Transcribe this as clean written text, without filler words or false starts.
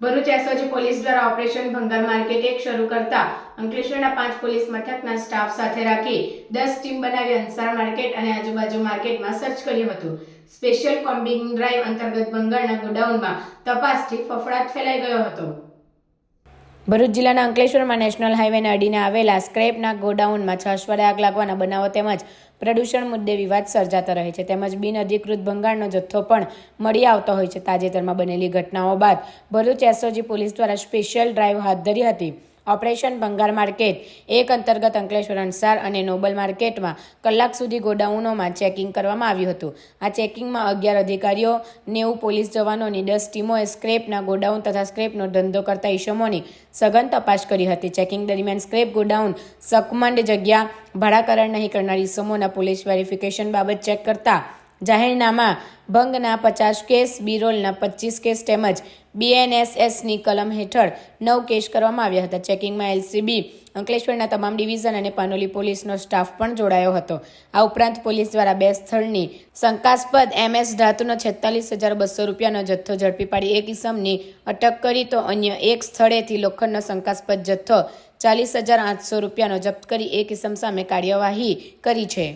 Bharuch SOG police દ્વારા operation ભંગાર market 1 શરૂ કરતા અંકલેશ્વરના 5 પોલીસ મથકના સ્ટાફ સાથે રાખી 10 ટીમ બનાવી અંસાર માર્કેટ અને આજુબાજુ માર્કેટમાં સર્ચ કર્યું હતું। સ્પેશિયલ કોમ્બિંગ ડ્રાઈવ અંતર્ગત ભંગારના ગોડાઉનમાં તપાસથી ફફડાટ ફેલાઈ ગયો હતો। ભરૂચ જિલ્લાના અંકલેશ્વરમાં નેશનલ હાઈવેને અડીને આવેલા સ્ક્રેપના ગોડાઉનમાં છાશવારે આગ લાગવાના બનાવો તેમજ પ્રદૂષણ મુદ્દે વિવાદ સર્જાતો રહે છે તેમજ બિનઅધિકૃત ભંગારનો જથ્થો પણ મળી આવતો હોય છે। તાજેતરમાં બનેલી ઘટનાઓ બાદ ભરૂચ એસઓજી પોલીસ દ્વારા સ્પેશિયલ ડ્રાઈવ હાથ ધરી હતી। ઓપરેશન ભંગાર માર્કેટ 1 અંતર્ગત અંકલેશ્વર અંસાર અને નોબલ માર્કેટમાં કલાક સુધી ગોડાઉનોમાં ચેકિંગ કરવામાં આવ્યું હતું। આ ચેકિંગમાં 11 અધિકારીઓ 90 પોલીસ જવાનોની 10 ટીમોએ સ્ક્રેપના ગોડાઉન તથા સ્ક્રેપનો ધંધો કરતા ઇસમોની સઘન તપાસ કરી હતી। ચેકિંગ દરમિયાન સ્ક્રેપ ગોડાઉન સકમંડ જગ્યા ભાડા કરાર નહીં કરનાર ઇસમોના પોલીસ વેરિફિકેશન બાબત ચેક કરતા જાહેરનામા ભંગના 50 કેસ, બીરોલના 25 કેસ તેમજ BNSSની કલમ હેઠળ 9 કેસ કરવામાં આવ્યા હતા। ચેકિંગમાં LCB અંકલેશ્વરના તમામ ડિવિઝન અને પાનોલી પોલીસનો સ્ટાફ પણ જોડાયો હતો। આ ઉપરાંત પોલીસ દ્વારા 2 સ્થળની શંકાસ્પદ MS ધાતુનો 46,200 રૂપિયાનો જથ્થો ઝડપી પાડી એક ઇસમની અટક કરી તો અન્ય એક સ્થળેથી લોખંડનો શંકાસ્પદ જથ્થો 40,800 રૂપિયાનો જપ્ત કરી એક ઇસમ સામે કાર્યવાહી કરી છે।